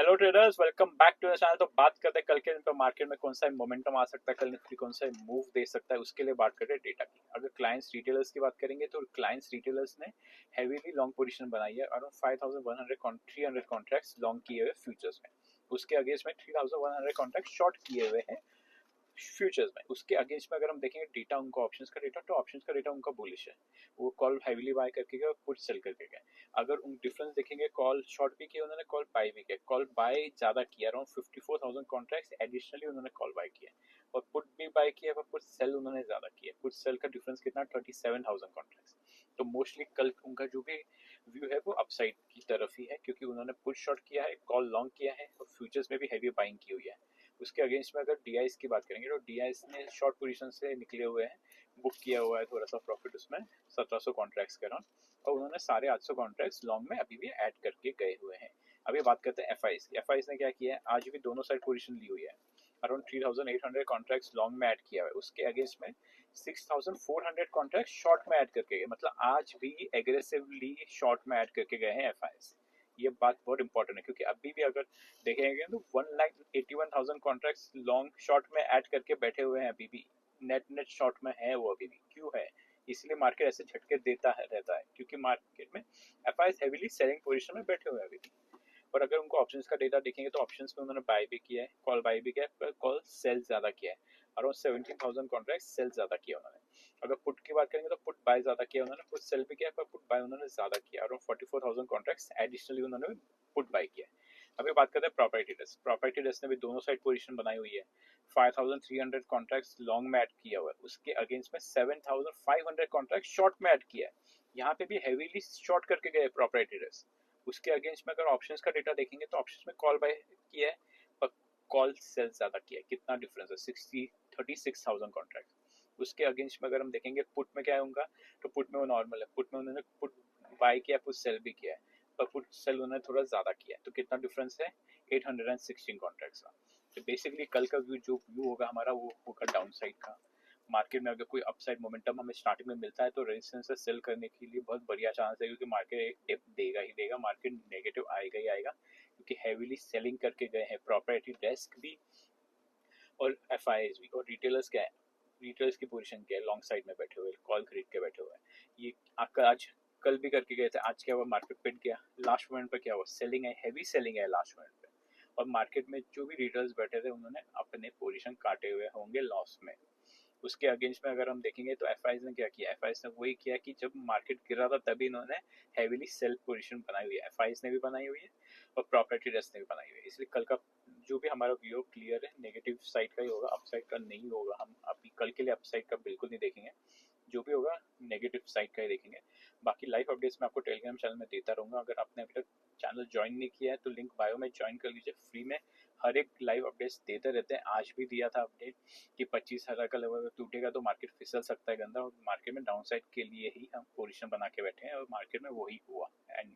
Hello traders, welcome back to the channel. तो बात करते हैं कल के दिन पर मार्केट में कौन सा मोमेंटम आ सकता है, कल निफ्टी कौन सा मूव दे सकता है, उसके लिए बात करते हैं डेटा की। अगर क्लाइंट्स रिटेलर्स की बात करेंगे तो क्लाइंट्स रिटेलर्स ने हेवीली लॉन्ग पोजीशन बनाई है। अराउंड 5100 300 कॉन्ट्रैक्ट्स लॉन्ग किए हुए फ्यूचर्स में। उसके अगेंस्ट में 3100 कॉन्ट्रैक्ट शॉर्ट किए हुए हैं फ्यूचर्स में। उसके अगेंस्ट में अगर हम देखेंगे डेटा उनका ऑप्शंस का डेटा, तो ऑप्शंस का डेटा उनका बुलिश है। वो कॉल हैवीली बाय करके गए, पुट सेल करके गए। अगर उन डिफरेंस देखेंगे, कॉल शॉर्ट भी किया उन्होंने, कॉल बाय भी किया। कॉल बाय ज्यादा किया, अराउंड 54,000 कॉन्ट्रैक्ट्स एडिशनली उन्होंने कॉल बाय किया, और पुट भी बाय किया, पर पुट सेल उन्होंने ज्यादा किया। पुट सेल का डिफरेंस कितना, 37,000 कॉन्ट्रैक्ट्स। तो मोस्टली कल उनका जो भी व्यू है वो अपसाइड की तरफ ही है, क्योंकि उन्होंने पुट शॉर्ट किया है, कॉल लॉन्ग किया है, और फ्यूचर्स में भी हैवी बाइंग की हुई है। उसके अगेंस्ट में अगर डीआईएस की बात करेंगे तो डीआईएस ने शॉर्ट पोजीशन से निकले हुए हैं, बुक किया हुआ है थोड़ा सा प्रॉफिट उसमें 1700 कॉन्ट्रैक्ट्स के अराउंड, और उन्होंने सारे 800 कॉन्ट्रैक्ट्स लॉन्ग में अभी भी ऐड करके गए हुए हैं। अभी बात करते हैं एफआईएस की। एफआईएस ने क्या किया है, आज भी दोनों साइड पोजीशन ली हुई है। अराउंड 3800 कॉन्ट्रैक्ट्स लॉन्ग में ऐड किया हुआ है। उसके अगेंस्ट में 6400 कॉन्ट्रैक्ट शॉर्ट में ऐड करके गए, मतलब आज भी एग्रेसिवली शॉर्ट में ऐड करके गए हैं एफआईएस। ये बात बहुत इंपॉर्टेंट है, क्योंकि अभी भी अगर देखेंगे तो 1,81,000 कॉन्ट्रैक्ट्स लॉन्ग शॉर्ट में ऐड करके बैठे हुए हैं। अभी भी नेट शॉर्ट में है वो अभी भी। क्यों है? इसलिए मार्केट ऐसे झटके देता है रहता है, क्योंकि मार्केट में एफआईएस हेवीली सेलिंग पोजीशन में बैठे हुए हैं अभी भी। और अगर उनको ऑप्शंस का डेटा देखेंगे तो ऑप्शंस में उन्होंने बाय भी किया है, कॉल बाय भी किया है, पर कॉल सेल ज्यादा किया है। अराउंड 17,000 कॉन्ट्रैक्ट सेल ज्यादा किया उन्होंने। अगर पुट की बात करेंगे तो पुट बाय ज्यादा किया उन्होंने, पुट सेल भी किया, पर पुट बाय उन्होंने ज्यादा किया। अराउंड 44,000 कॉन्ट्रैक्ट्स एडिशनली उन्होंने पुट बाय किया है। अभी बात करते हैं प्रॉपर्टी डेस्क। प्रॉपर्टी डेस्क ने भी दोनों साइड पोजीशन बनाई हुई है। 5,300 कॉन्ट्रैक्ट्स लॉन्ग में ऐड किया हुआ है। उसके अगेंस्ट में 7,500 कॉन्ट्रैक्ट शॉर्ट में ऐड किया है। यहाँ पे भी हेवीली शॉर्ट करके गए प्रॉपर्टी डेस्क। उसके अगेंस्ट में अगर ऑप्शंस का डेटा देखेंगे तो ऑप्शंस में कॉल बाय किया है, पर कॉल सेल ज्यादा किया है। कितना डिफरेंस है, 36,000 कॉन्ट्रैक्ट। उसके अगेंस्ट में अगर हम देखेंगे पुट में क्या है उनका, तो पुट में वो नॉर्मल है। पुट में उन्होंने पुट बाय किया, पुट सेल भी किया है, पर पुट सेल उन्होंने थोड़ा ज्यादा किया है। तो कितना डिफरेंस है, 816 कॉन्ट्रैक्ट्स का। तो बेसिकली कल का व्यू जो व्यू होगा हमारा, वो होगा डाउन साइड का। मार्केट में अगर कोई अपसाइड मोमेंटम हमें स्टार्टिंग में मिलता है तो रेजिस्टेंस से सेल करने के लिए बहुत बढ़िया चांस है, क्योंकि मार्केट एक डिप देगा ही देगा, मार्केट नेगेटिव आएगा ही आएगा, क्योंकि हेवीली सेलिंग करके गए हैं प्रॉपर्टी डेस्क भी और एफआईएस भी। और रिटेलर्स क्या है, रिटेलर्स की पोजीशन क्या है, लॉन्ग साइड में बैठे हुए, कॉल खरीद के बैठे हुए हैं। ये आपका आज कल भी करके गए थे, आज क्या हुआ, मार्केट पिट गया। लास्ट मोमेंट पे क्या हुआ, सेलिंग है, हेवी सेलिंग है लास्ट मोमेंट पे। और मार्केट में जो भी रिटेलर्स बैठे थे उन्होंने अपने पोजीशन काटे हुए होंगे लॉस में। उसके अगेंस्ट में अगर हम देखेंगे तो एफआईएस ने क्या किया, एफआईएस ने वही किया कि जब मार्केट गिरा था तभी इन्होंने हेवीली सेल पोजीशन बनाई हुई है। एफआईएस ने भी बनाई हुई है और प्रॉपर्टी डेस्क ने भी बनाई हुई है। इसलिए कल का जो भी हमारा व्यू क्लियर है, नेगेटिव साइड का ही होगा, अपसाइड का नहीं होगा। हम अभी कल के लिए अपसाइड का बिल्कुल नहीं देखेंगे, जो भी होगा नेगेटिव साइड का ही देखेंगे। बाकी लाइव अपडेट्स मैं आपको टेलीग्राम चैनल में देता रहूंगा। अगर आपने अभी तक चैनल ज्वाइन नहीं किया है तो लिंक बायो में ज्वाइन कर लीजिए, फ्री में हर एक लाइव अपडेट्स देते रहते हैं। आज भी दिया था अपडेट कि 25,000 का लेवल टूटेगा तो मार्केट फिसल सकता है गंदा, और मार्केट में डाउन साइड के लिए ही हम पोजीशन बना के बैठे हैं, और मार्केट में वही हुआ। एंड